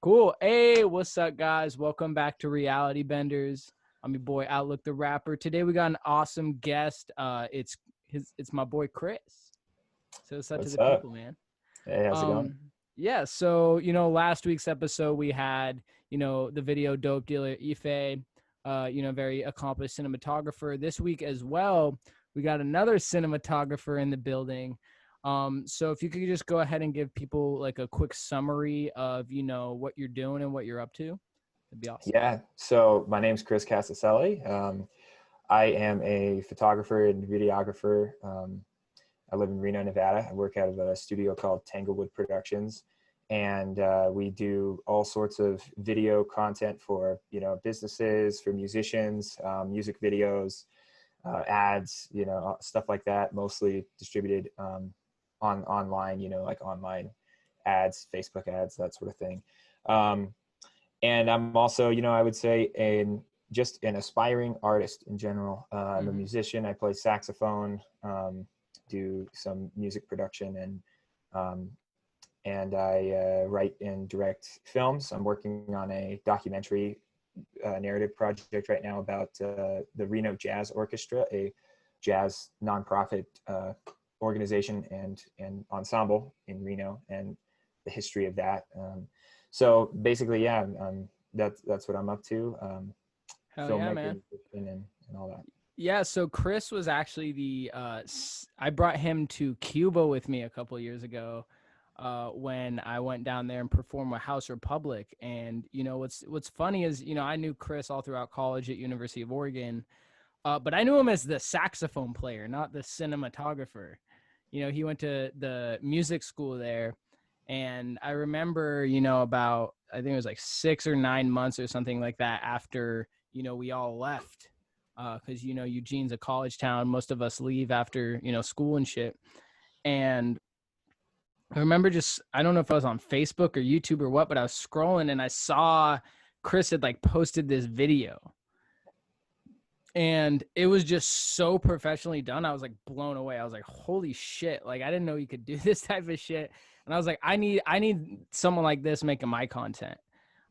Cool. Hey, what's up, guys? Welcome back to Reality Benders. I'm your boy Outlook the Rapper. Today we got an awesome guest. It's my boy Chris. So what's up to What's the up? people, man? Hey, how's it going? Um, yeah. So last week's episode we had the video dope dealer Ife, very accomplished cinematographer. This week as well, we got another cinematographer in the building. So if you could just go ahead and give people like a quick summary of, what you're doing and what you're up to, that'd be awesome. Yeah, so my name's Chris Casaceli. I am a photographer and videographer. I live in Reno, Nevada. I work out of a studio called Tanglewood Productions, and we do all sorts of video content for businesses, for musicians, music videos, ads, stuff like that. Mostly distributed online, like online ads, Facebook ads, that sort of thing. Um, and I'm also, I would say just an aspiring artist in general. I'm a Mm-hmm. musician. I play saxophone, do some music production, um, and I write and direct films. I'm working on a documentary narrative project right now about the Reno Jazz Orchestra, a jazz nonprofit organization and ensemble in Reno, and the history of that. So basically, yeah, that's what I'm up to. Hell yeah, Filmmaker, man. musician, and all that. Yeah, so Chris was actually I brought him to Cuba with me a couple of years ago, when I went down there and performed with House Republic. And what's funny is, I knew Chris all throughout college at University of Oregon, but I knew him as the saxophone player, not the cinematographer. He went to the music school there, and I remember, about, I think it was like 6 or 9 months or something like that after, we all left, because Eugene's a college town. Most of us leave after school and shit. And I remember, just, I don't know if I was on Facebook or YouTube or what, but I was scrolling and I saw Chris had like posted this video, and it was just so professionally done. I was like blown away. I was like, holy shit, like I didn't know you could do this type of shit. And I was like, I need someone like this making my content.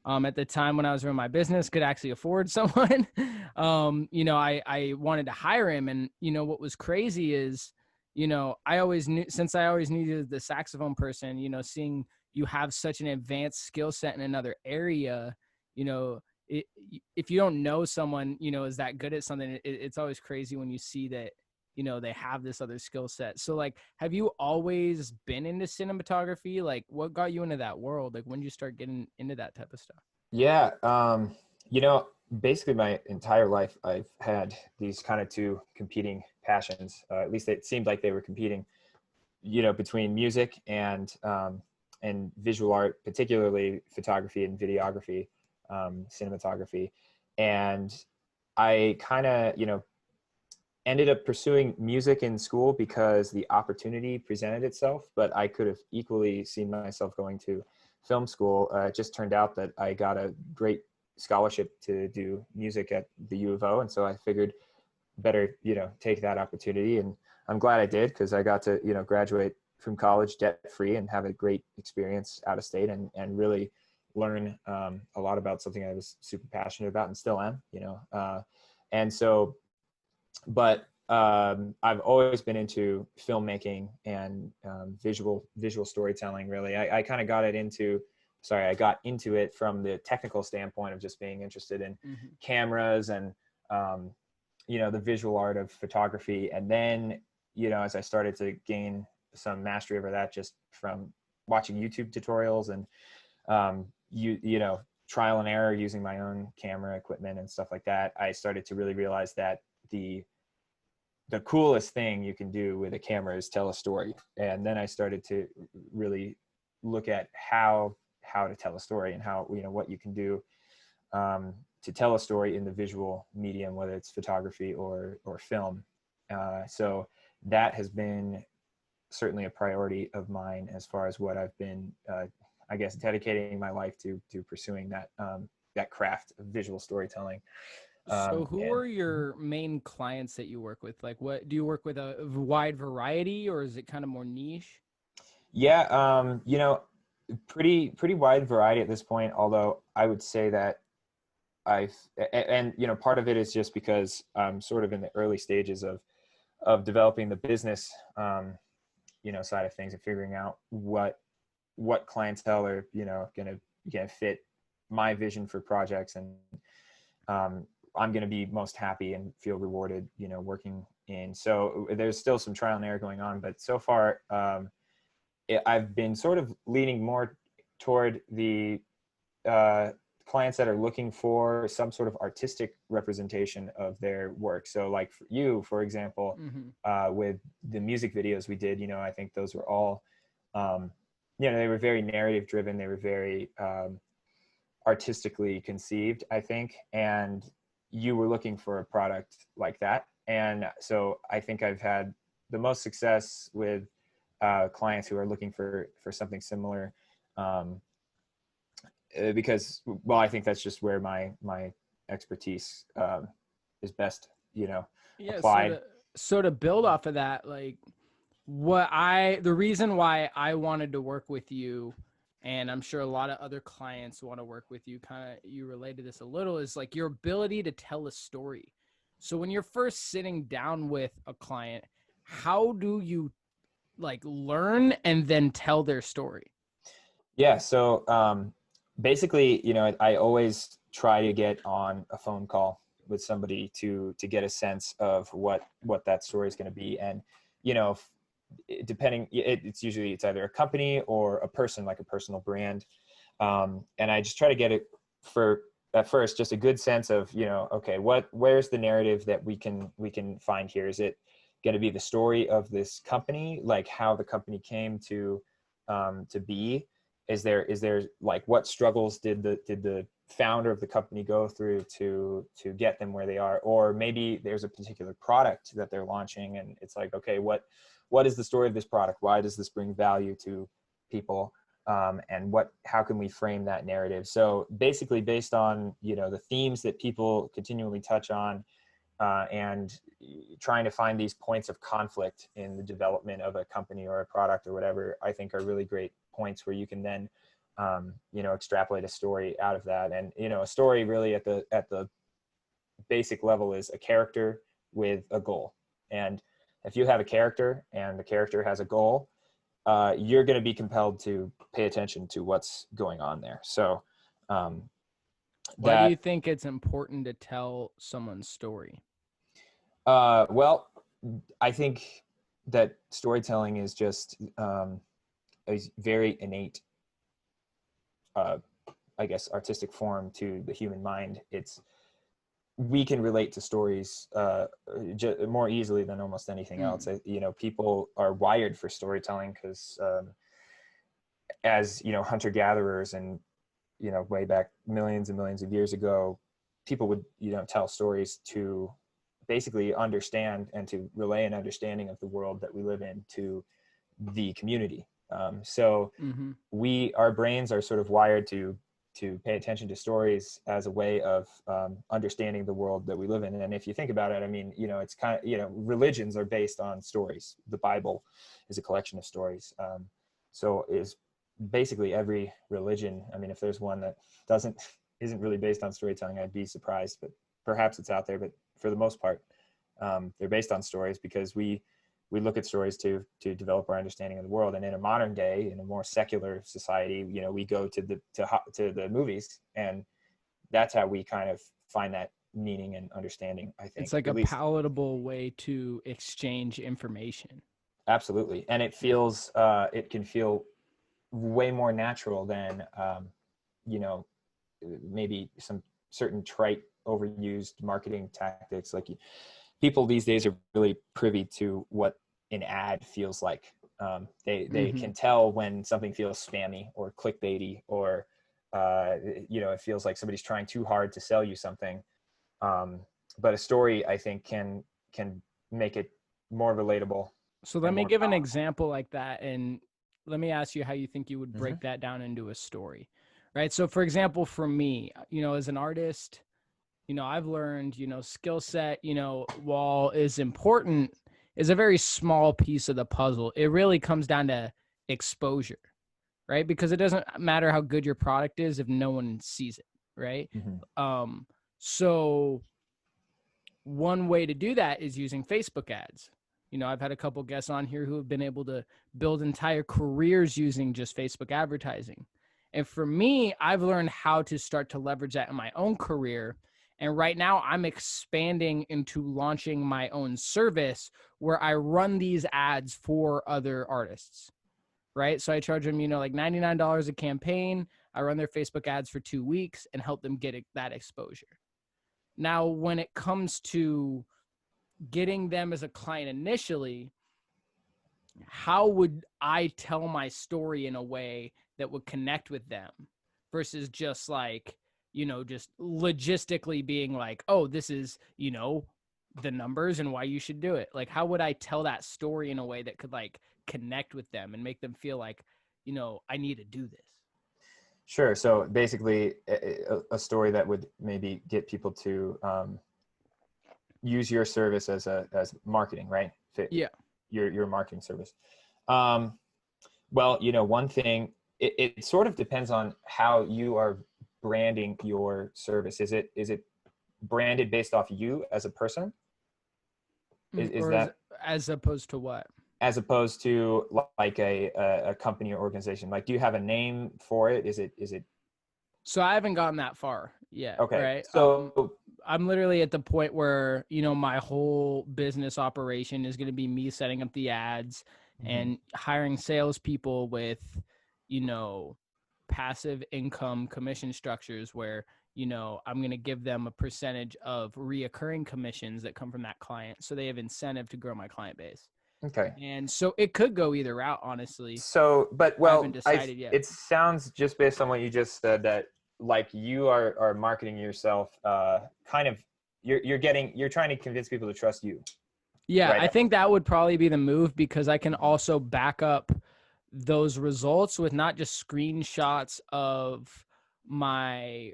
At the time when I was running my business, could actually afford someone. I wanted to hire him. And what was crazy is, I always knew, since I always needed the saxophone person, seeing you have such an advanced skill set in another area, you know it, if you don't know someone, is that good at something, it's always crazy when you see that, they have this other skill set. So like, have you always been into cinematography? Like, what got you into that world? Like, when did you start getting into that type of stuff? Yeah, you know, basically my entire life I've had these kind of two competing passions. At least it seemed like they were competing, between music and visual art, particularly photography and videography, cinematography. And I kind of, ended up pursuing music in school because the opportunity presented itself, but I could have equally seen myself going to film school. It just turned out that I got a great scholarship to do music at the U of O. And so I figured better, take that opportunity. And I'm glad I did, because I got to, graduate from college debt free and have a great experience out of state, and really learn a lot about something I was super passionate about and still am, and so, but I've always been into filmmaking and visual storytelling. Really, I kind of I got into it from the technical standpoint of just being interested in Mm-hmm. cameras and um, the visual art of photography. And then, as I started to gain some mastery over that, just from watching YouTube tutorials and trial and error using my own camera equipment and stuff like that, I started to really realize that the coolest thing you can do with a camera is tell a story. And then I started to really look at how to tell a story, and how, what you can do to tell a story in the visual medium, whether it's photography or film. So that has been certainly a priority of mine, as far as what I've been, I guess, dedicating my life to pursuing that craft of visual storytelling. So who And are your main clients that you work with? Like, what do you work with, a wide variety, or is it kind of more niche? yeah, Pretty wide variety at this point, although I would say that and part of it is just because I'm sort of in the early stages of developing the business side of things and figuring out what clientele are gonna fit my vision for projects, and I'm gonna be most happy and feel rewarded working in. So there's still some trial and error going on, but so far I've been sort of leaning more toward the clients that are looking for some sort of artistic representation of their work. So like for you, for example, with the music videos we did, I think those were all, they were very narrative driven. They were very artistically conceived, I think. And you were looking for a product like that. And so I think I've had the most success with clients who are looking for something similar. Because, well, I think that's just where my expertise is best, applied. So to build off of that, like the reason why I wanted to work with you, and I'm sure a lot of other clients want to work with you, kind of, you related this a little, is like your ability to tell a story. So when you're first sitting down with a client, how do you like learn and then tell their story? Yeah. So basically, I always try to get on a phone call with somebody to get a sense of what that story is going to be. And, depending, it's usually, it's either a company or a person, like a personal brand. And I just try to get it at first, just a good sense of, okay, where's the narrative that we can find here? Is it going to be the story of this company, like how the company came to be? Is there like, what struggles did the founder of the company go through to get them where they are? Or maybe there's a particular product that they're launching, and it's like, okay, what is the story of this product? Why does this bring value to people? And how can we frame that narrative? So basically, based on the themes that people continually touch on, and trying to find these points of conflict in the development of a company or a product or whatever, I think are really great points where you can then extrapolate a story out of that. And a story really at the basic level is a character with a goal. And if you have a character and the character has a goal, you're going to be compelled to pay attention to what's going on there. So why do you think it's important to tell someone's story? Well, I think that storytelling is just a very innate, I guess, artistic form to the human mind. We can relate to stories more easily than almost anything else. People are wired for storytelling because as hunter-gatherers, and way back millions and millions of years ago, people would tell stories to basically understand and to relay an understanding of the world that we live in to the community. So our brains are sort of wired to pay attention to stories as a way of understanding the world that we live in. And if you think about it, I mean, it's kind of, religions are based on stories. The Bible is a collection of stories. So is basically every religion. I mean, if there's one that isn't really based on storytelling, I'd be surprised, but perhaps it's out there. But for the most part, they're based on stories, because we look at stories to develop our understanding of the world. And in a modern day, in a more secular society, we go to the movies, and that's how we kind of find that meaning and understanding, I think. It's like a palatable way to exchange information. Absolutely. And it can feel way more natural than maybe some certain trite, overused marketing tactics. Like, people these days are really privy to what an ad feels like. They can tell when something feels spammy or clickbaity, or it feels like somebody's trying too hard to sell you something. But a story, I think, can make it more relatable. So let me give an example like that, and let me ask you how you think you would break that down into a story, right? So for example, for me, as an artist, I've learned, skill set, while is important, is a very small piece of the puzzle. It really comes down to exposure, right? Because it doesn't matter how good your product is if no one sees it, right? Mm-hmm. So one way to do that is using Facebook ads. I've had a couple guests on here who have been able to build entire careers using just Facebook advertising. And for me, I've learned how to start to leverage that in my own career. And right now, I'm expanding into launching my own service where I run these ads for other artists, right? So I charge them, like $99 a campaign. I run their Facebook ads for 2 weeks and help them get that exposure. Now, when it comes to getting them as a client initially, how would I tell my story in a way that would connect with them versus just like, just logistically being like, oh, this is, the numbers and why you should do it. Like, how would I tell that story in a way that could like connect with them and make them feel like, I need to do this? Sure. So basically, a story that would maybe get people to use your service as marketing, right? Yeah. Your marketing service. Well, one thing, it sort of depends on how you are branding your service. Is it branded based off you as a person? Is that as opposed to what? as opposed to like a company or organization? Like, do you have a name for it? Is it So I haven't gotten that far yet, okay? right? So I'm literally at the point where, my whole business operation is going to be me setting up the ads and hiring salespeople with, passive income commission structures where, I'm going to give them a percentage of reoccurring commissions that come from that client. So they have incentive to grow my client base. okay. And so it could go either route, honestly. So, but I haven't well, decided yet. it sounds just based on what you just said that like you are marketing yourself, kind of you're trying to convince people to trust you, Yeah, right? I think that would probably be the move because I can also back up those results with not just screenshots of my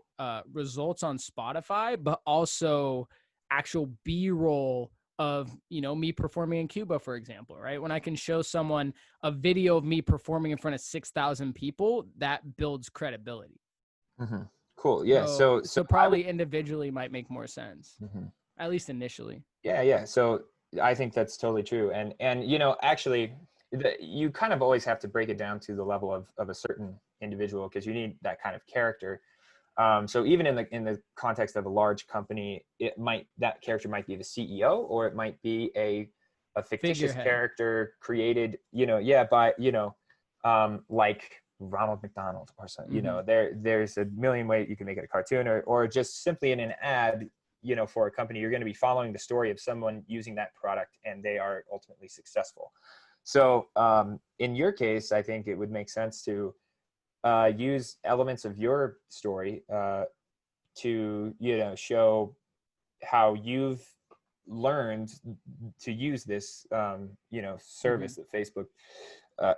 results on Spotify, but also actual B-roll of, me performing in Cuba, for example, right? When I can show someone a video of me performing in front of 6,000 people, that builds credibility. Mm-hmm. Cool. Yeah. So So I would. probably individually might make more sense, Mhm. at least initially. Yeah. So I think that's totally true. And actually, you kind of always have to break it down to the level of a certain individual because you need that kind of character. So even in the context of a large company, that character might be the CEO, or it might be a fictitious Figurehead. character created, yeah, by like Ronald McDonald or something. There's a million ways you can make it a cartoon, or just simply in an ad. For a company, you're going to be following the story of someone using that product, and they are ultimately successful. So in your case, I think it would make sense to use elements of your story to show how you've learned to use this service that Facebook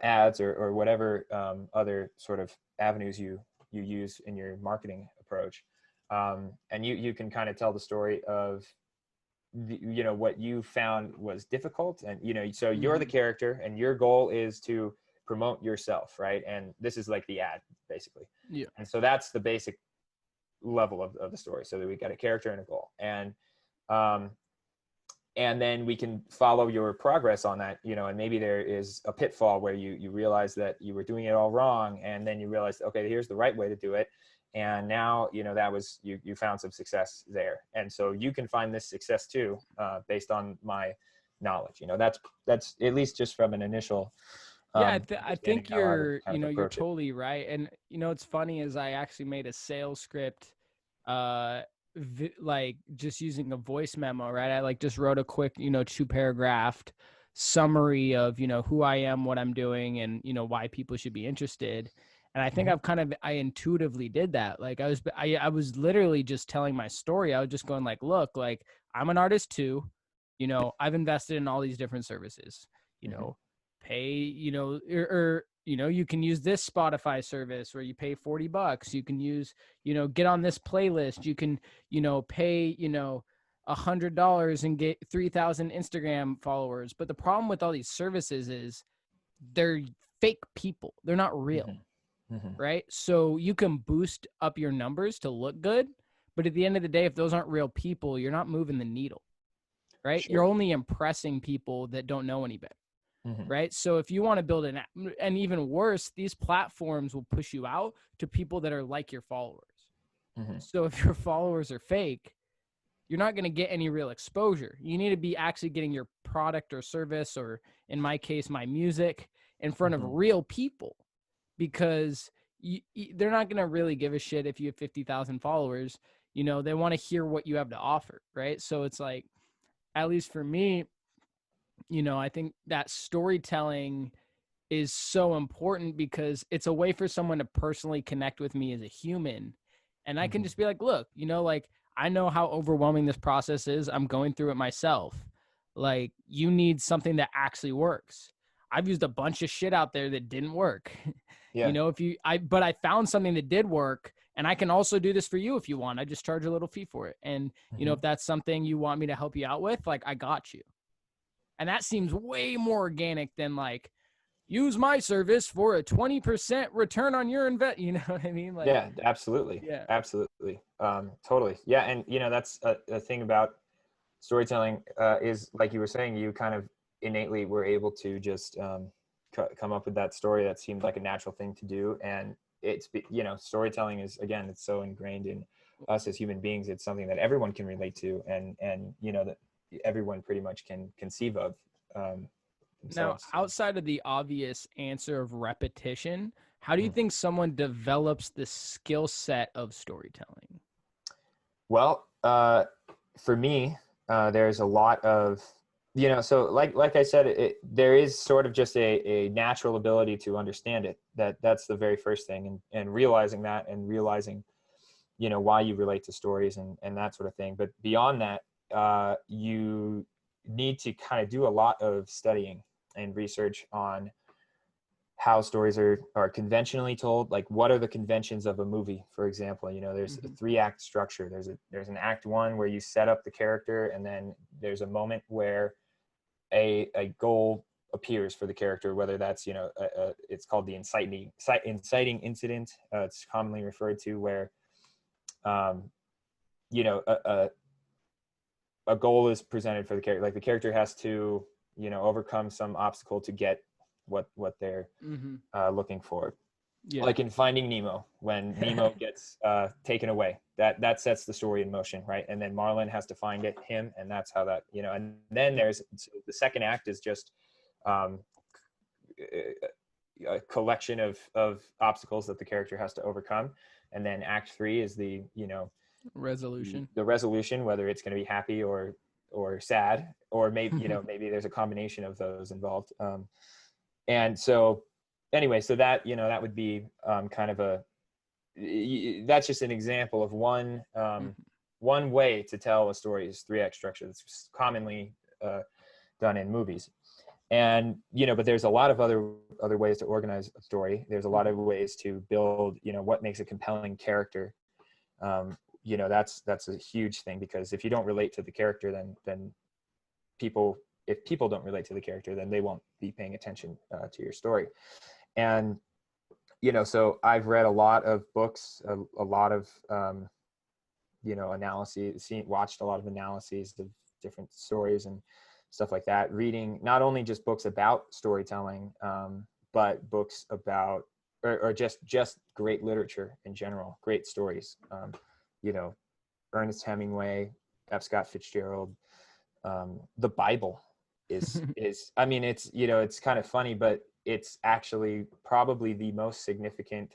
ads or whatever other sort of avenues you use in your marketing approach, and you can kind of tell the story of what you found was difficult, and so you're the character and your goal is to promote yourself, right? And this is like the ad basically. Yeah. And so that's the basic level of the story, so that we got a character and a goal, um and then we can follow your progress on that, and maybe there is a pitfall where you realize that you were doing it all wrong, and then you realize, okay, here's the right way to do it, and now that was you found some success there, and so you can find this success too, based on my knowledge. That's at least just from an initial Yeah, I understanding think how I would you're, kind of you're approach it. totally right. And what's funny is I actually made a sales script, uh, like just using a voice memo, right? I like just wrote a quick, 2-paragraph summary of, who I am, what I'm doing, and why people should be interested. And I think I intuitively did that. Like I was literally just telling my story. I was just going like, look, like I'm an artist too. I've invested in all these different services. You Mm-hmm. know, pay, or you can use this Spotify service where you pay $40. You can use, get on this playlist. You can, pay, $100 and get 3,000 Instagram followers. But the problem with all these services is they're fake people. They're not real. Mm-hmm. Hmm. right? So you can boost up your numbers to look good, but at the end of the day, if those aren't real people, you're not moving the needle, right? You're Sure. only impressing people that don't know any better, Hmm. right? So if you want to build and even worse, these platforms will push you out to people that are like your followers. Hmm. So if your followers are fake, you're not going to get any real exposure. You need to be actually getting your product or service, or in my case, my music, in front of Hmm. real people, because they're not going to really give a shit if you have 50,000 followers. They want to hear what you have to offer, right? So it's like, at least for me, I think that storytelling is so important because it's a way for someone to personally connect with me as a human. And I can Hmm. just be like, look, like, I know how overwhelming this process is. I'm going through it myself. Like, you need something that actually works. I've used a bunch of shit out there that didn't work. Yeah. But I found something that did work, and I can also do this for you if you want. I just charge a little fee for it. And, Hmm. if that's something you want me to help you out with, like, I got you. And that seems way more organic than like, use my service for a 20% return on your invest. You know what I mean? Like, Yeah, absolutely. yeah. Absolutely. Totally. Yeah. And, that's a thing about storytelling, is like you were saying, you kind of innately were able to just come up with that story that seemed like a natural thing to do. And storytelling is, again, it's so ingrained in us as human beings. It's something that everyone can relate to, and that everyone pretty much can conceive of um, Now, themselves. So. outside of the obvious answer of repetition, how do you Mhm. think someone develops the skill set of storytelling? Well, for me, there's a lot of, so like I said, there is sort of just a natural ability to understand it. That's the very first thing, and realizing that, and realizing, why you relate to stories, and that sort of thing. But beyond that, you need to kind of do a lot of studying and research on how stories are conventionally told. Like, what are the conventions of a movie, for example? There's a Mm-hmm. 3-act structure. There's an act one where you set up the character, and then there's a moment where a goal appears for the character, whether that's, it's called the inciting incident. It's commonly referred to, where um, you know a, a, a goal is presented for the character. Like, the character has to, overcome some obstacle to get what they're Mm-hmm. looking for. Yeah. Like in Finding Nemo, when Nemo gets taken away, that sets the story in motion, right? And then Marlin has to find him, and that's how that, and then there's, so the second act is just um, a collection of obstacles that the character has to overcome, and then Act 3 is Resolution. the resolution, whether it's going to be happy or sad, or maybe, maybe there's a combination of those involved. And so, anyway, so that would be kind of that's just an example of Mm-hmm. one way to tell a story is 3-act structure. That's commonly done in movies. And, but there's a lot of other ways to organize a story. There's a lot of ways to build, what makes a compelling character. um, that's a huge thing, because if you don't relate to the character, then people if people don't relate to the character, then they won't be paying attention to your story. And, so I've read a lot of books, a lot of analyses, watched a lot of analyses of different stories and stuff like that, reading not only just books about storytelling, but books about, or just great literature in general, great stories. you know Ernest Hemingway, F. Scott Fitzgerald. The Bible is I mean, it's kind of funny, but it's actually probably the most significant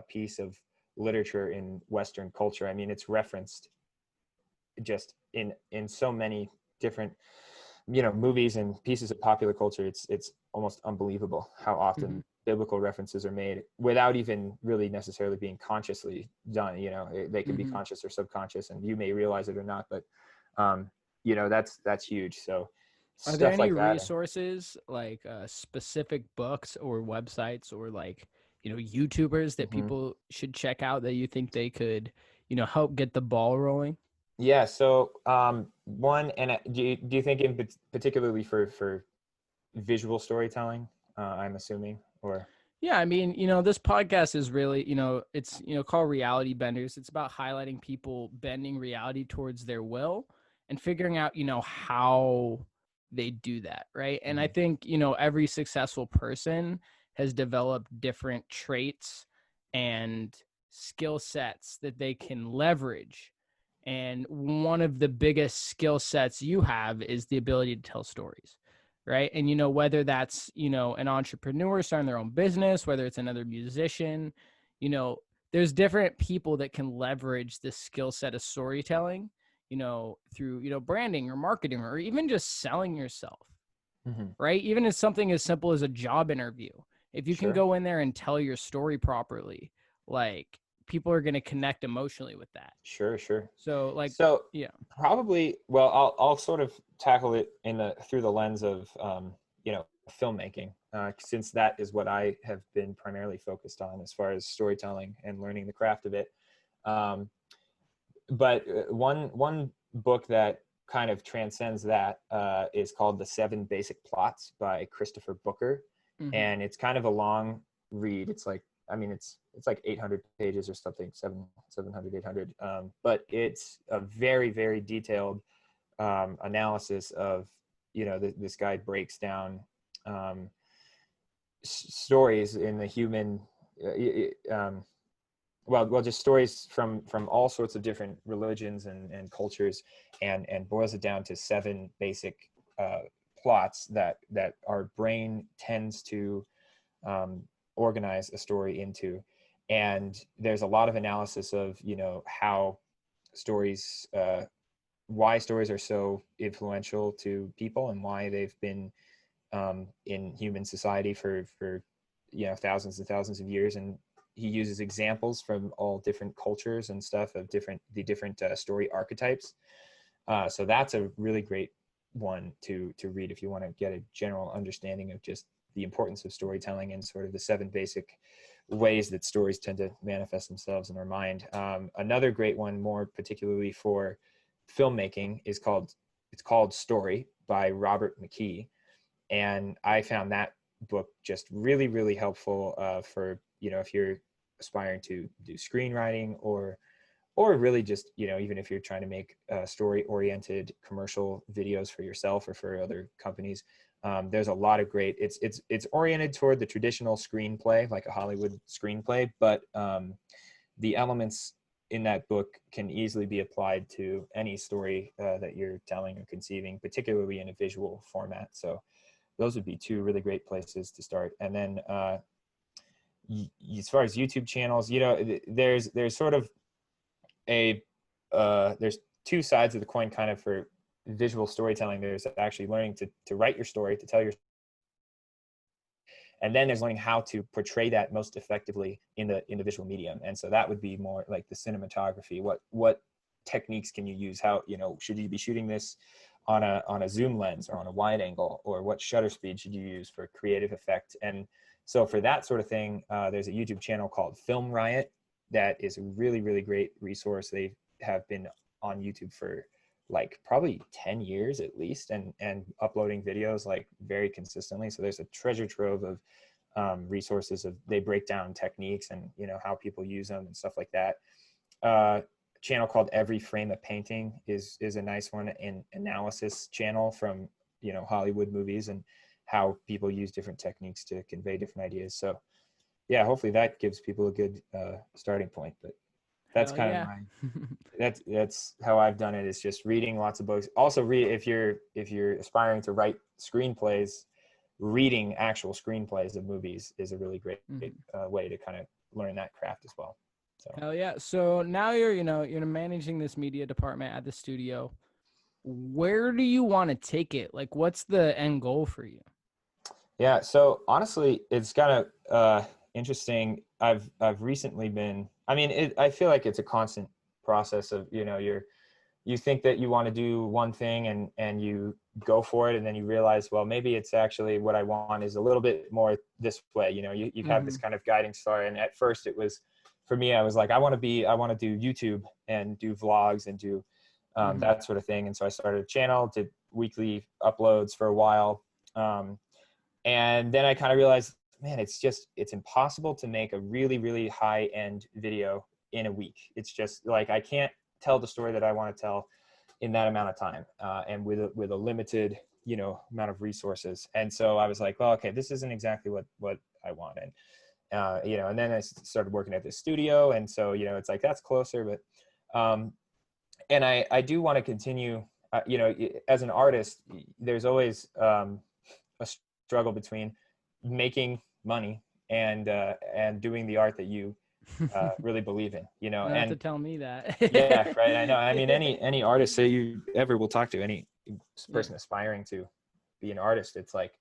piece of literature in Western culture. I mean, it's referenced just in so many different movies and pieces of popular culture. It's almost unbelievable how Mm-hmm. often biblical references are made without even really necessarily being consciously done. They can be Mm-hmm. conscious or subconscious, and you may realize it or not, but that's huge. So Are there stuff any like that. resources, like specific books or websites, or like, YouTubers that Mhm. people should check out that you think they could, help get the ball rolling? Yeah. So one, and do you think in particularly for visual storytelling? I'm assuming, or. Yeah, I mean, this podcast is really, it's, called Reality Benders. It's about highlighting people bending reality towards their will and figuring out, how they do that, right? And I Hmm. think, every successful person has developed different traits and skill sets that they can leverage. And one of the biggest skill sets you have is the ability to tell stories, right? And whether that's an entrepreneur starting their own business, whether it's another musician, you know there's different people that can leverage this skill set of storytelling, through branding or marketing or even just selling yourself, Hmm. right? Even as something as simple as a job interview, if you can Sure. go in there and tell your story properly, like, people are going to connect emotionally with that. Sure, sure. So, like, So yeah. probably, well, I'll sort of tackle it through the lens of filmmaking, since that is what I have been primarily focused on as far as storytelling and learning the craft of it. Um, but one book that kind of transcends that is called The Seven Basic Plots by Christopher Booker, Hmm. and it's kind of a long read. It's like, I mean, it's like 800 pages or something, 700, 800. But it's a very, very detailed analysis of, this guy breaks down um, stories in the human, well, just stories from all sorts of different religions and cultures, and boils it down to seven basic uh, plots that our brain tends to um, organize a story into. And there's a lot of analysis of how stories, why stories are so influential to people, and why they've been in human society for thousands and thousands of years. And he uses examples from all different cultures and stuff of different story archetypes. So that's a really great one to read if you want to get a general understanding of just the importance of storytelling and sort of the seven basic ways that stories tend to manifest themselves in our mind. Another great one, more particularly for filmmaking, it's called Story by Robert McKee, and I found that book just really, really helpful for if you're aspiring to do screenwriting, or really just even if you're trying to make story oriented commercial videos for yourself or for other companies. There's a lot of great, it's oriented toward the traditional screenplay, like a Hollywood screenplay, but the elements in that book can easily be applied to any story that you're telling or conceiving, particularly in a visual format. So those would be two really great places to start. And then as far as YouTube channels, there's sort of a there's two sides of the coin kind of for visual storytelling. There's actually learning to write your story, to tell your, and then there's learning how to portray that most effectively in the visual medium. And so that would be more like the cinematography. What techniques can you use? How, should you be shooting this on a zoom lens or on a wide angle, or what shutter speed should you use for creative effect? And so for that sort of thing, there's a YouTube channel called Film Riot that is a really, really great resource. They have been on YouTube for like probably 10 years at least, and uploading videos like very consistently. So there's a treasure trove of resources of, they break down techniques and how people use them and stuff like that. Channel called Every Frame a Painting is a nice one, an analysis channel from Hollywood movies and how people use different techniques to convey different ideas. So yeah, hopefully that gives people a good starting point. But that's Hell kind of yeah. my, that's how I've done it, is just reading lots of books. Also read, if you're aspiring to write screenplays, reading actual screenplays of movies is a really great Mhm. way to kind of learn that craft as well. So Hell yeah. So now you're managing this media department at the studio. Where do you want to take it? Like, what's the end goal for you? yeah, so honestly, it's kind of interesting. I've recently been, I mean, I feel like it's a constant process of, you think that you want to do one thing, and you go for it, and then you realize, well, maybe it's actually what I want is a little bit more this way. You have this Mm-hmm. kind of guiding star. And at first it was, for me, I was like, I want to do YouTube and do vlogs and do Mm-hmm. that sort of thing. And so I started a channel, did weekly uploads for a while. And then I kind of realized, man, it's impossible to make a really, really high end video in a week. It's just like, I can't tell the story that I want to tell in that amount of time, and with a limited, amount of resources. And so I was like, well, okay, this isn't exactly what I want. And and then I started working at the studio, and so it's like that's closer, but and I do want to continue. As an artist, there's always a struggle between making money and doing the art that you really believe in. You don't have to And tell me that. yeah, right. I know. I mean, any artist that you ever will talk to, any person Yeah. aspiring to be an artist, it's like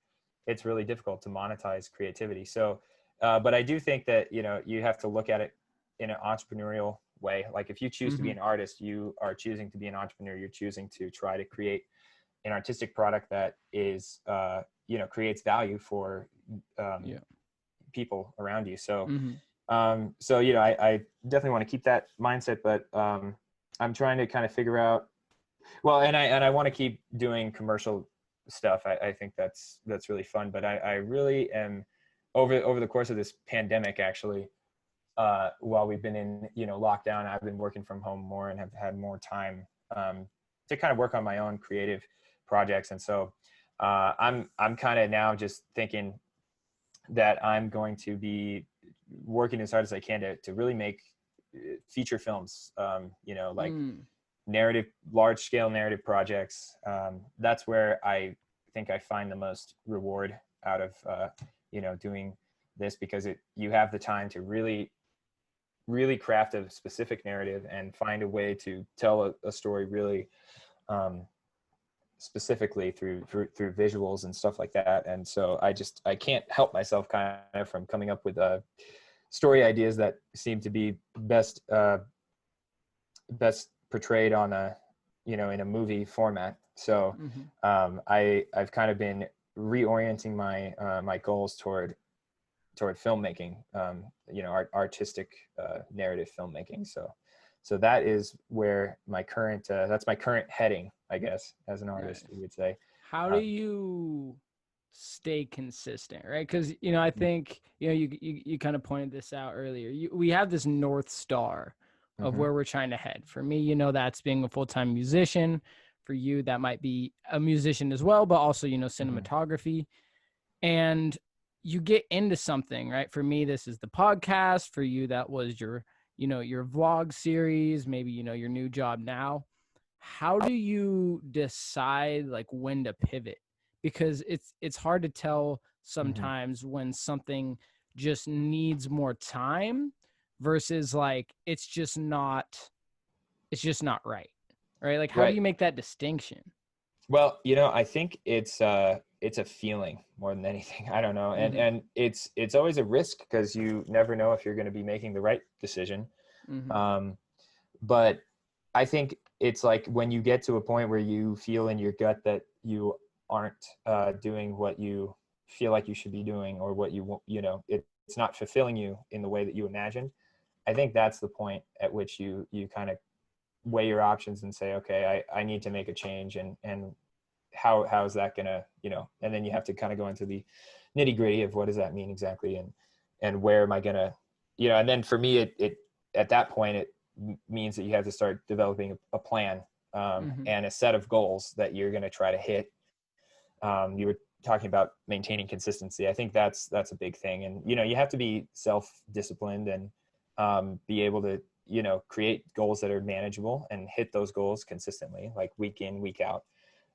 it's really difficult to monetize creativity. So, but I do think that you have to look at it in an entrepreneurial way. Like if you choose to be Mm-hmm. an artist, you are choosing to be an entrepreneur. You're choosing to try to create an artistic product that is, creates value for Yeah. people around you. So, Mm-hmm. I definitely want to keep that mindset, but I'm trying to kind of figure out, well, and I want to keep doing commercial stuff. I think that's really fun, but I really am over the course of this pandemic, actually, while we've been in, lockdown, I've been working from home more and have had more time to kind of work on my own creative projects. And so I'm kind of now just thinking that I'm going to be working as hard as I can to really make feature films, like Mm. large scale narrative projects. That's where I think I find the most reward out of, doing this, because you have the time to really, really craft a specific narrative and find a way to tell a story really, specifically through visuals and stuff like that. And so I can't help myself kind of from coming up with story ideas that seem to be best portrayed on in a movie format. So Mm-hmm. I've kind of been reorienting my goals toward filmmaking, artistic narrative filmmaking. So that is where my current that's my current heading, I guess, as an artist, Nice. you would say. How do Um, you stay consistent, right? Because I think you kind of pointed this out earlier. We have this North Star of mm-hmm, where we're trying to head. For me, that's being a full-time musician. For you, that might be a musician as well, but also mm-hmm, cinematography. And you get into something, right? For me, this is the podcast. For you, that was your vlog series, maybe your new job now. How do you decide like when to pivot? Because it's hard to tell mm-hmm. sometimes when something just needs more time versus like it's just not right. Right? Like how do Right. you make that distinction? Well, I think it's a feeling more than anything. I don't know, and Mhm. it's always a risk because you never know if you're going to be making the right decision. Mhm. Um, but I think it's like when you get to a point where you feel in your gut that you aren't doing what you feel like you should be doing, or what you want, it's not fulfilling you in the way that you imagined. I think that's the point at which you kind of weigh your options and say, okay, I need to make a change, and how is that gonna, and then you have to kind of go into the nitty gritty of what does that mean exactly, and where am I gonna, and then for me, it at that point it means that you have to start developing a plan, Mhm. and a set of goals that you're going to try to hit. You were talking about maintaining consistency. I think that's a big thing, and you have to be self-disciplined and be able to create goals that are manageable and hit those goals consistently, like week in, week out.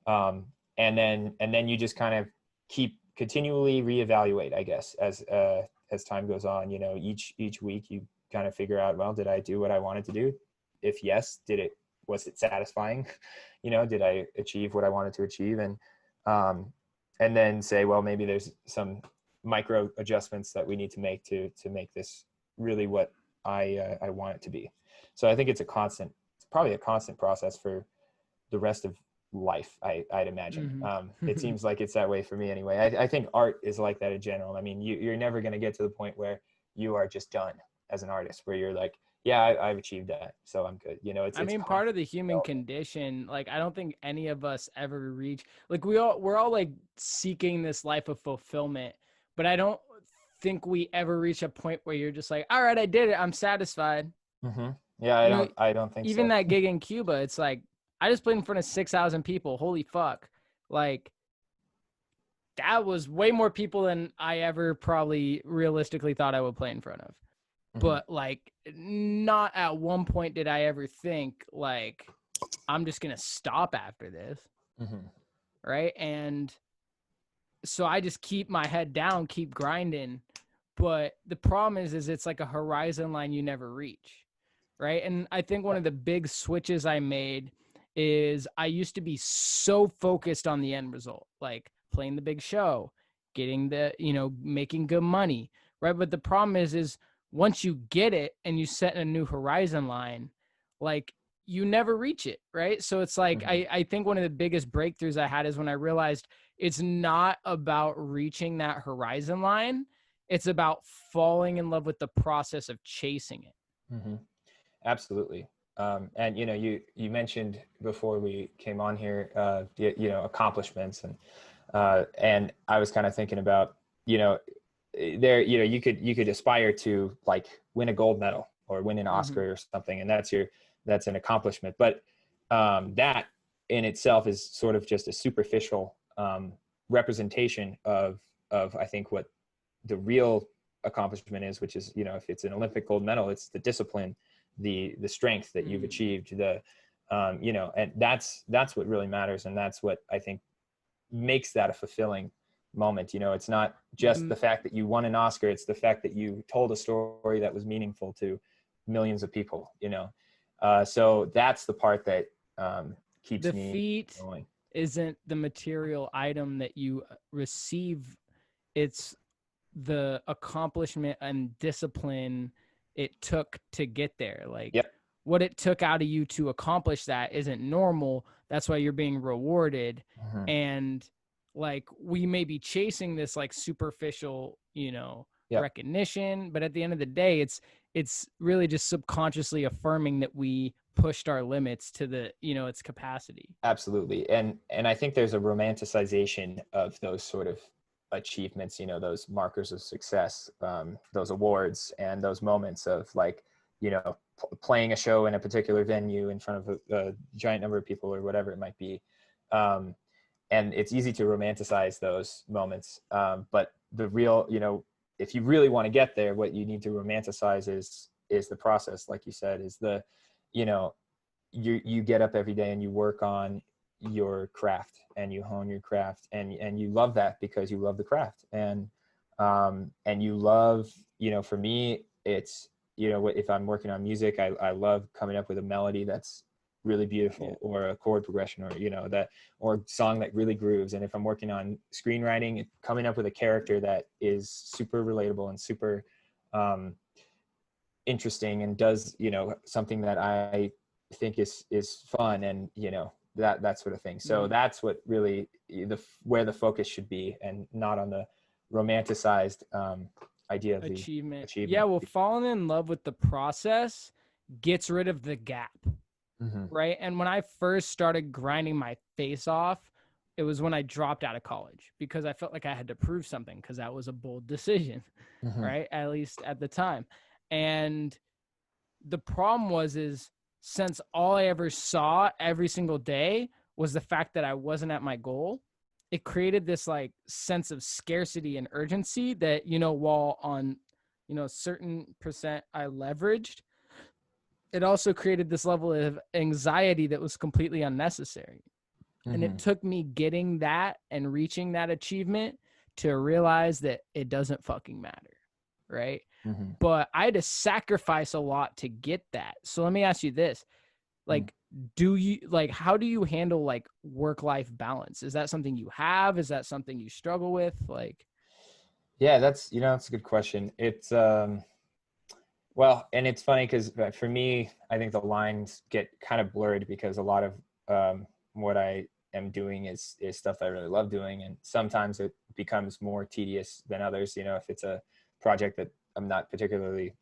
um, and then you just kind of keep continually reevaluate, I guess, as time goes on. Each week you kind of figure out, well, did I do what I wanted to do? If yes, was it satisfying? Did I achieve what I wanted to achieve? Um, and then say, well, maybe there's some micro adjustments that we need to make to make this really what I want it to be. So I think it's probably a constant process for the rest of life, I'd imagine. Mhm. It seems like it's that way for me anyway. I think art is like that in general. I mean, you're never going to get to the point where you are just done as an artist, where you're like, yeah, I've achieved that, so I'm good. I It's mean, part of constant the human development. condition, like I don't think any of us ever reach like we're all like seeking this life of fulfillment, but I don't think we ever reach a point where you're just like, all right, I did it, I'm satisfied. Mm-hmm. Yeah, You know, I don't think even so. that gig in Cuba, it's like I just played in front of 6,000 people. Holy fuck. Like that was way more people than I ever probably realistically thought I would play in front of. Mm-hmm. But like not at one point did I ever think like I'm just going to stop after this, Mm-hmm. right? And so I just keep my head down, keep grinding. But the problem is it's like a horizon line you never reach, right? And I think one of the big switches I made is I used to be so focused on the end result, like playing the big show, getting the, making good money, right? But the problem is once you get it and you set a new horizon line, like you never reach it, right? So it's like Mm-hmm. I think one of the biggest breakthroughs I had is when I realized it's not about reaching that horizon line. It's about falling in love with the process of chasing it. Mm-hmm. Absolutely. And you mentioned before we came on here, accomplishments, and I was kind of thinking about, there, you could aspire to like win a gold medal or win an Mm-hmm. Oscar or something, and that's an accomplishment. But that in itself is sort of just a superficial representation of I think what the real accomplishment is, which is, if it's an Olympic gold medal, it's the discipline, the strength that you've achieved, and that's what really matters, and that's what I think makes that a fulfilling moment. It's not just the fact that you won an Oscar, it's the fact that you told a story that was meaningful to millions of people. So that's the part that keeps The me feat going. isn't the material item that you receive, it's the accomplishment and discipline it took to get there. Like Yep. what it took out of you to accomplish that isn't normal. That's why you're being rewarded. Mm-hmm. And like we may be chasing this like superficial, Yep. recognition, but at the end of the day, it's really just subconsciously affirming that we pushed our limits to the, its capacity. Absolutely. And I think there's a romanticization of those sort of achievements, those markers of success, those awards and those moments of like, playing a show in a particular venue in front of a giant number of people or whatever it might be. And it's easy to romanticize those moments. But the real, if you really want to get there, what you need to romanticize is the process, like you said, is the, you know, you get up every day and you work on your craft and you hone your craft, and you love that because you love the craft, and you love, for me it's, if I'm working on music, I love coming up with a melody that's really Yeah. beautiful, or a chord progression, or that, or song that really grooves. And if I'm working on screenwriting, coming up with a character that is super relatable and super interesting and does, something that I think is fun, and that sort of thing. So that's what really where the focus should be, and not on the romanticized idea of the Achievement. Yeah, achievement. well, falling in love with the process gets rid of the gap, Mm-hmm. right? And when I first started grinding my face off, it was when I dropped out of college because I felt like I had to prove something because that was a bold decision, Mm-hmm. right? At least at the time. And the problem is since all I ever saw every single day was the fact that I wasn't at my goal, it created this like sense of scarcity and urgency that, while on, certain percent I leveraged, it also created this level of anxiety that was completely unnecessary. And Mm-hmm. it took me getting that and reaching that achievement to realize that it doesn't fucking matter. Right. Mm-hmm. But I had to sacrifice a lot to get that. So let me ask you this. Like, how do you handle like work-life balance? Is that something you have? Is that something you struggle with? Like, Yeah, that's a good question. It's well, and it's funny because for me, I think the lines get kind of blurred because a lot of what I am doing is stuff I really love doing, and sometimes it becomes more tedious than others. If it's a project that I'm not particularly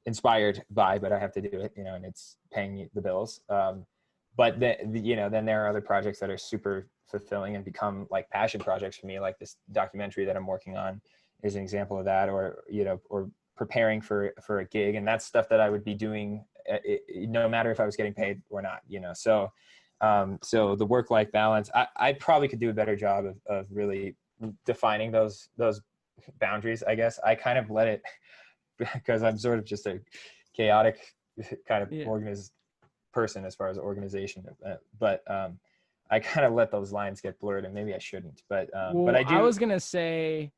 inspired by, but I have to do it, and it's paying the bills. But then there are other projects that are super fulfilling and become like passion projects for me, like this documentary that I'm working on is an example of that, or, or preparing for a gig. And that's stuff that I would be doing no matter if I was getting paid or not, so so the work-life balance, I probably could do a better job of really defining those boundaries. I guess I kind of let it because I'm sort of just a chaotic kind of Yeah. person as far as organization, but I kind of let those lines get blurred, and maybe I shouldn't, but Well, I I do. was gonna say,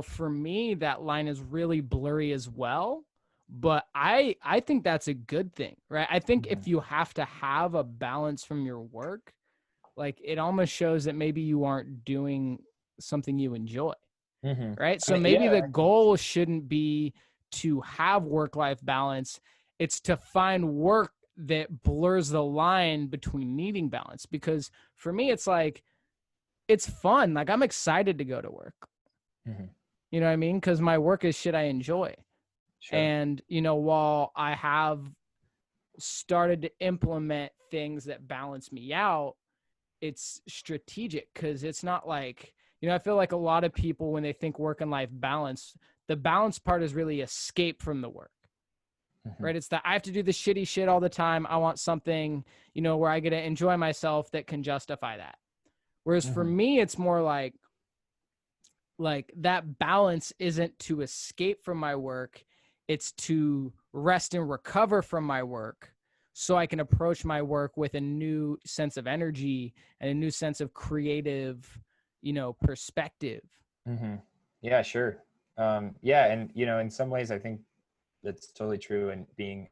for me, that line is really blurry as well. But I think that's a good thing, right? I think Mhm. if you have to have a balance from your work, like it almost shows that maybe you aren't doing something you enjoy, Mm-hmm. right? I So mean, maybe yeah, the I can. goal shouldn't be to have work-life balance. It's to find work that blurs the line between needing balance. Because for me, it's like, it's fun. Like I'm excited to go to work. Mm-hmm. You know what I mean? Because my work is shit I enjoy. Sure. And, while I have started to implement things that balance me out, it's strategic because it's not like, I feel like a lot of people, when they think work and life balance, the balance part is really escape from the work, Mm-hmm. right? It's that I have to do the shitty shit all the time. I want something, where I get to enjoy myself that can justify that. Whereas for Mm-hmm. me, it's more like that balance isn't to escape from my work, it's to rest and recover from my work so I can approach my work with a new sense of energy and a new sense of creative, perspective. Mm-hmm. Yeah, sure. Yeah, and in some ways, I think that's totally true. And being,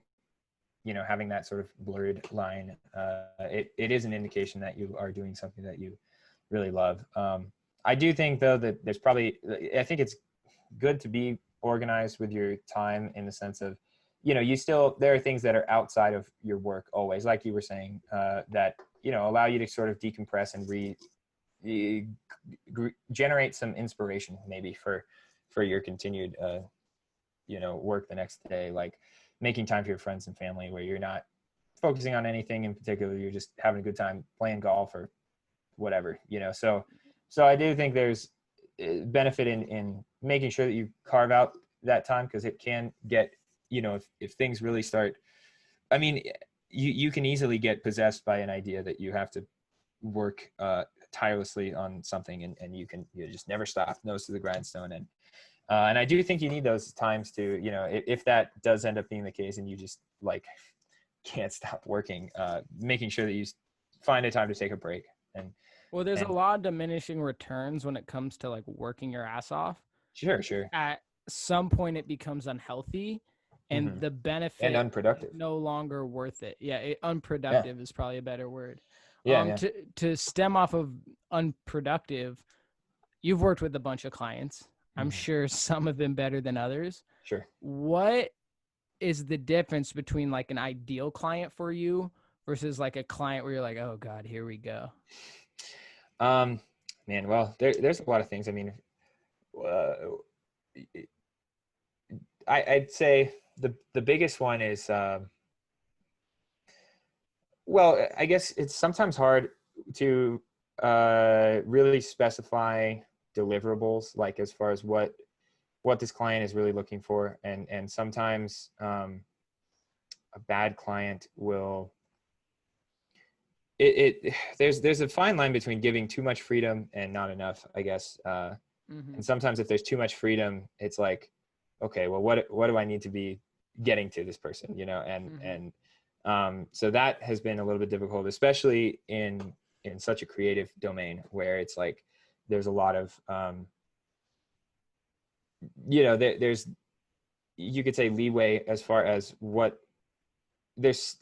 having that sort of blurred line, it is an indication that you are doing something that you really love. I do think though that there's probably, I think it's good to be organized with your time in the sense of, you still, there are things that are outside of your work always, like you were saying, that, allow you to sort of decompress and generate some inspiration maybe for your continued, work the next day, like making time for your friends and family where you're not focusing on anything in particular. You're just having a good time playing golf or whatever, so I do think there's benefit in making sure that you carve out that time, because it can get, if things really start, I mean, you can easily get possessed by an idea that you have to work tirelessly on something, and you just never stop, nose to the grindstone. And I do think you need those times to, if that does end up being the case and you just like can't stop working, making sure that you find a time to take a break. and Well, there's a and lot of diminishing returns when it comes to like working your ass off. sure. At some point, it becomes unhealthy, and Hmm. the And benefit is unproductive. no longer worth it. Yeah, Yeah, unproductive is probably a better word. yeah. To stem off of unproductive, you've worked with a bunch of clients. I'm Hmm. sure some have been better than others. Sure. What is the difference between like an ideal client for you versus like a client where you're like, oh God, here we go? um Man, well, there's a lot of things. I mean, uh, I'd say the biggest one is, well, I guess it's sometimes hard to really specify deliverables, like as far as what this client is really looking for, and sometimes a bad client will, there's a fine line between giving too much freedom and not enough, I guess. Mm-hmm. And sometimes if there's too much freedom, it's like, okay, well, what do I need to be getting to this person, Mm-hmm. and so that has been a little bit difficult, especially in such a creative domain where it's like there's a lot of, there's, you could say, leeway as far as what there's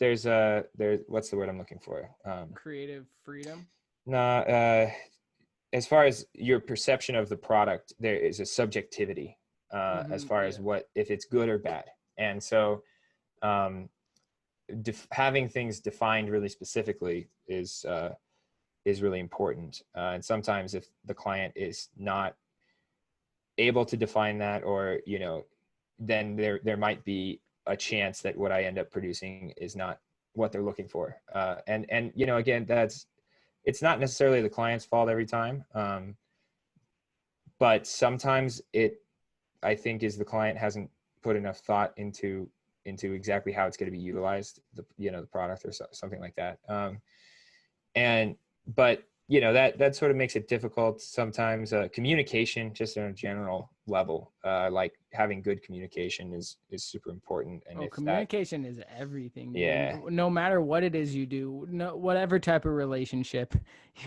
what's the word I'm looking for, Creative freedom. nah, as far as your perception of the product, there is a subjectivity, as Mm-hmm. far as Yeah. what, if it's good or bad. And so, um, having things defined really specifically is really important. And sometimes if the client is not able to define that, or then there might be a chance that what I end up producing is not what they're looking for. And again, it's not necessarily the client's fault every time, but sometimes I think is the client hasn't put enough thought into exactly how it's going to be utilized, the product or something like that. And but that sort of makes it difficult sometimes. Communication, just on a general level, like having good communication is super important. And Oh, if that, communication is everything, yeah, dude. No matter what it is you do, no, whatever type of relationship,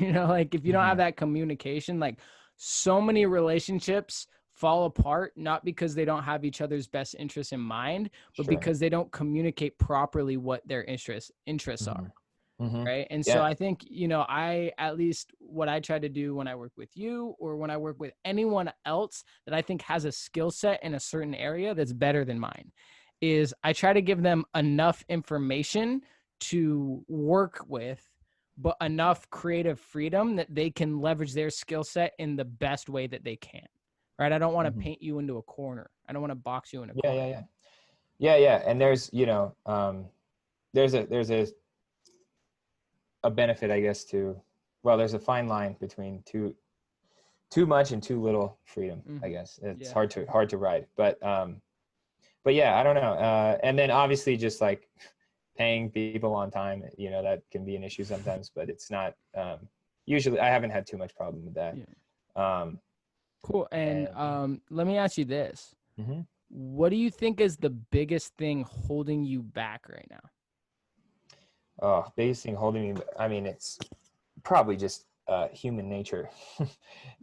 like if you don't have mm-hmm, that communication, like so many relationships fall apart, not because they don't have each other's best interests in mind, but sure, because they don't communicate properly what their interests mm-hmm, are. mm-hmm, Right. And so yeah, I think, I, at least what I try to do when I work with you or when I work with anyone else that I think has a skill set in a certain area that's better than mine, is I try to give them enough information to work with, but enough creative freedom that they can leverage their skill set in the best way that they can. Right. I don't want to mm-hmm, paint you into a corner. I don't want to box you in a yeah, corner. yeah, yeah, yeah, yeah. And there's there's a benefit, I guess, to, well, there's a fine line between too much and too little freedom, I Mm-hmm. guess. It's Yeah. hard to ride, but yeah, I don't know. And then obviously just like paying people on time, that can be an issue sometimes, but it's not, usually I haven't had too much problem with that. Yeah. Um, Cool. And and let me ask you this. mhm. What do you think is the biggest thing holding you back right now? Oh, biggest thing holding me, I mean, it's probably just human nature.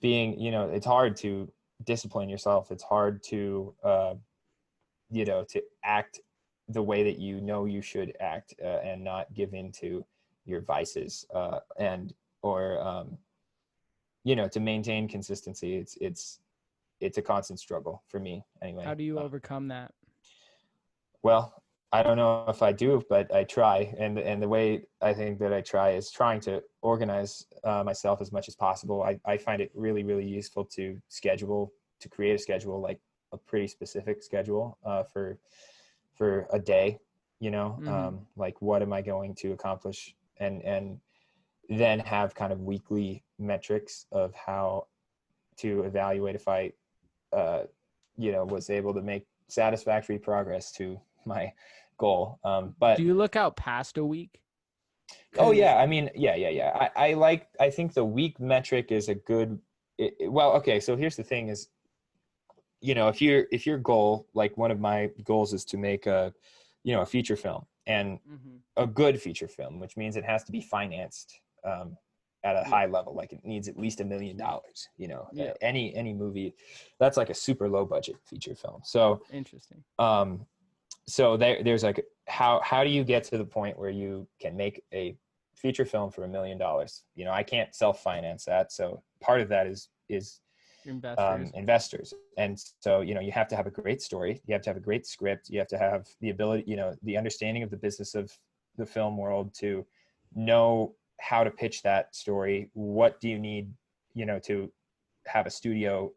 Being, it's hard to discipline yourself. It's hard to act the way that you should act, and not give in to your vices, and or to maintain consistency. It's a constant struggle for me How anyway. do you overcome that? Well, I don't know if I do, but I try, and the way I think that I try is trying to organize myself as much as possible. I find it really, really useful to create a schedule, like a pretty specific schedule, for a day, Mm-hmm. like what am I going to accomplish, and then have kind of weekly metrics of how to evaluate if I was able to make satisfactory progress to my goal. Do But you look out past a week? oh Because yeah, I mean, yeah. I think the week metric is a good. Well, okay. So here's the thing: is if your goal, like one of my goals, is to make a feature film, and mm-hmm. a good feature film, which means it has to be financed, at a Yeah, high level. Like it needs at least $1 million. yeah, Any movie that's like a super low budget feature film. So interesting. um, there's like, how do you get to the point where you can make a feature film for $1 million? I can't self finance that, so part of that is Investors. investors. And so you have to have a great story, you have to have a great script, you have to have the ability, the understanding of the business of the film world, to know how to pitch that story. What do you need, to have a studio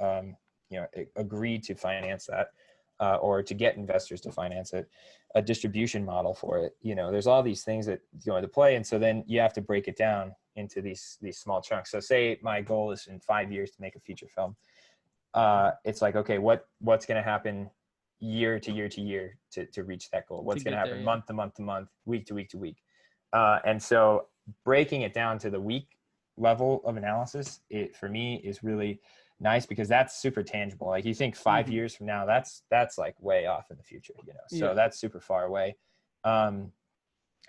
agree to finance that, or to get investors to finance it, a distribution model for it. There's all these things that go into play, and so then you have to break it down into these small chunks. So say my goal is in 5 years to make a feature film. It's like, okay, what's going to happen year to year to year to reach that goal? To What's going to get there, happen yeah. month to month to month, week to week to week? And so breaking it down to the week level of analysis, it for me is really nice, because that's super tangible. Like you think 5 years from now, that's like way off in the future, so Yeah. that's super far away. um,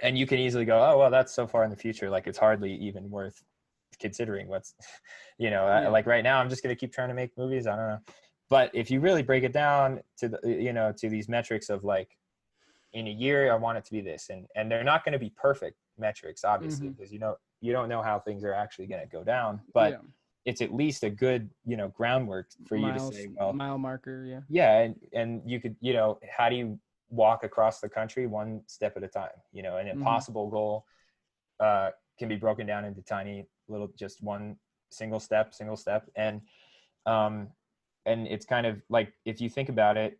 and you can easily go, oh well, that's so far in the future, like it's hardly even worth considering what's Yeah. like right now I'm just going to keep trying to make movies, I don't know. But if you really break it down to to these metrics of like, in a year I want it to be this, and they're not going to be perfect metrics, obviously, Mm-hmm. because you don't know how things are actually going to go down, but Yeah. it's at least a good groundwork for you to say, well, Mile marker, yeah. yeah, and you could, how do you walk across the country one step at a time? An Mm-hmm. impossible goal uh, can be broken down into tiny little, just one single step. Um, and it's kind of like, if you think about it,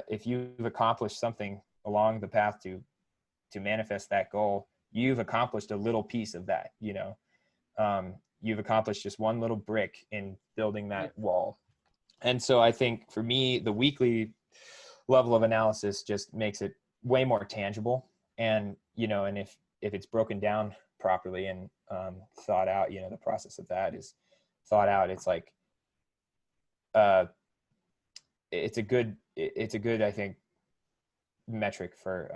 if you've accomplished something along the path to manifest that goal, you've accomplished a little piece of that. You've accomplished just one little brick in building Yeah. that wall. And so I think for me, the weekly level of analysis just makes it way more tangible. And, and if it's broken down properly and thought out, the process of that is thought out, it's like, uh, it's a good, I think, metric for,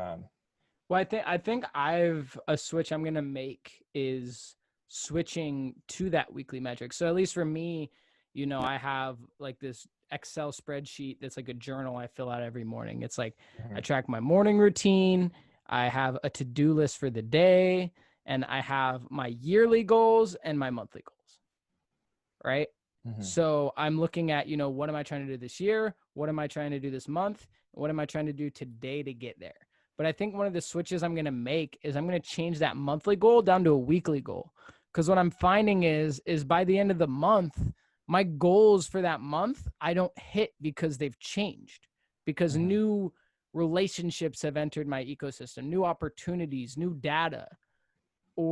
Well, I think I've a switch I'm gonna make is switching to that weekly metric. So at least for me, I have like this Excel spreadsheet that's like a journal I fill out every morning. It's like I Mhm, track my morning routine, I have a to-do list for the day, and I have my yearly goals and my monthly goals, right? mhm, So I'm looking at, what am I trying to do this year? What am I trying to do this month? What am I trying to do today to get there? But I think one of the switches I'm going to make is I'm going to change that monthly goal down to a weekly goal. Because what I'm finding is by the end of the month, my goals for that month, I don't hit because they've changed, because mhm, new relationships have entered my ecosystem, new opportunities, new data,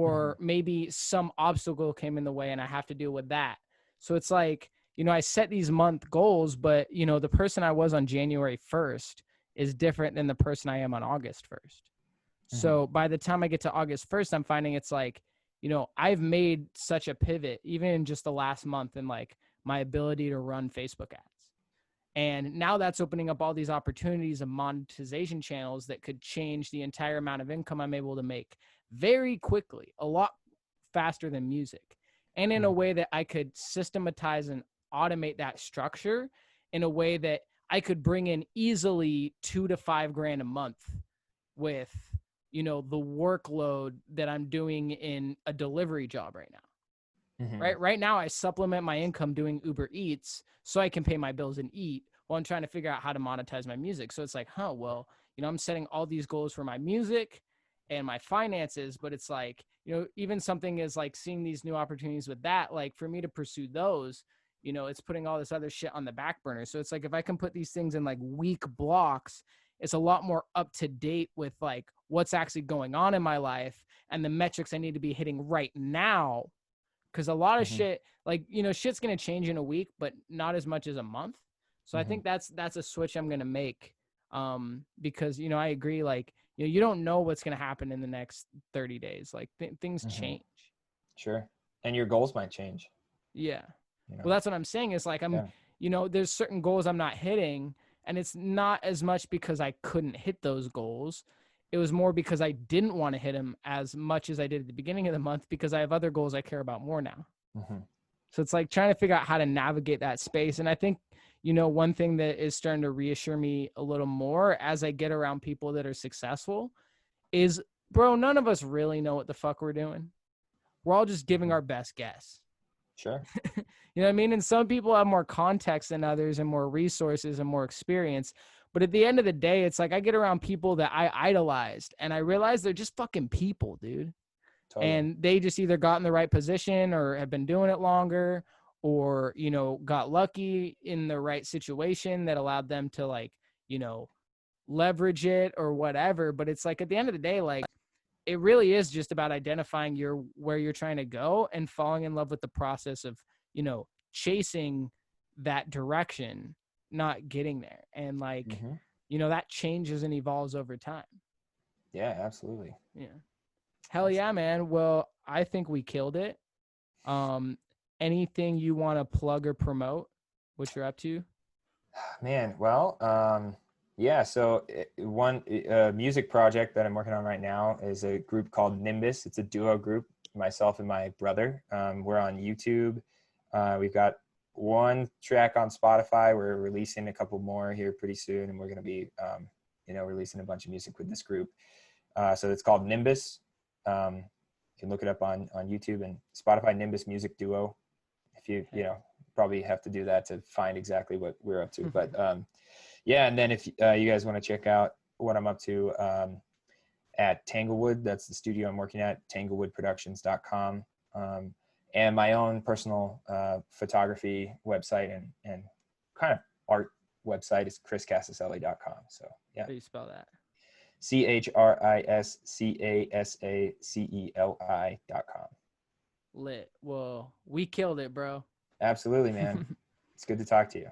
mhm, or maybe some obstacle came in the way and I have to deal with that. So it's like, I set these month goals, but the person I was on January 1st is different than the person I am on August 1st. mhm, So by the time I get to August 1st, I'm finding it's like, I've made such a pivot, even in just the last month, in like my ability to run Facebook ads. And now that's opening up all these opportunities of monetization channels that could change the entire amount of income I'm able to make very quickly, a lot faster than music, and in a mhm, way that I could systematize and automate that structure in a way that I could bring in easily 2 to 5 grand a month with, the workload that I'm doing in a delivery job right now. mhm, Right now, I supplement my income doing Uber Eats so I can pay my bills and eat while I'm trying to figure out how to monetize my music. So it's like, well, I'm setting all these goals for my music and my finances, but it's like, even something is like seeing these new opportunities with that, like for me to pursue those, it's putting all this other shit on the back burner. So it's like, if I can put these things in like week blocks, it's a lot more up to date with like what's actually going on in my life and the metrics I need to be hitting right now, because a lot of mhm, shit, like, shit's gonna change in a week, but not as much as a month. So I mhm, think that's a switch I'm gonna make, because I agree, like, you don't know what's gonna happen in the next 30 days, like things mhm. change. Sure. And your goals might change, Yeah. you Well, know? that's what I'm saying, is like I'm Yeah. there's certain goals I'm not hitting, and it's not as much because I couldn't hit those goals. It was more because I didn't want to hit them as much as I did at the beginning of the month, because I have other goals I care about more now. Mhm, So it's like trying to figure out how to navigate that space. And I think, one thing that is starting to reassure me a little more as I get around people that are successful is, bro, none of us really know what the fuck we're doing. We're all just giving mhm. our best guess. Sure. You know what I mean? And some people have more context than others and more resources and more experience. But at the end of the day, it's like I get around people that I idolized and I realize they're just fucking people, dude. Totally. And they just either got in the right position or have been doing it longer, or got lucky in the right situation that allowed them to, like, leverage it or whatever. But it's like, at the end of the day, like, it really is just about identifying where you're trying to go and falling in love with the process of chasing that direction, not getting there. And like, Mhm. that changes and evolves over time. Yeah, absolutely. Yeah. Hell yeah, Excellent. man. Well, I think we killed it. Um, Anything you want to plug or promote, what you're up to? Man, well, yeah, so one music project that I'm working on right now is a group called Nimbus. It's a duo group, myself and my brother. We're on YouTube. We've got one track on Spotify. We're releasing a couple more here pretty soon, and we're going to be, releasing a bunch of music with this group. So it's called Nimbus. You can look it up on YouTube and Spotify. Nimbus Music Duo. If you probably have to do that to find exactly what we're up to. But yeah, and then if you guys want to check out what I'm up to at Tanglewood, that's the studio I'm working at, tanglewoodproductions.com. And my own personal photography website and kind of art website is chriscasaceli.com. So yeah, How do you spell that? CHRISCASACELI.com. Lit. Well, we killed it, bro. Absolutely, man. It's good to talk to you.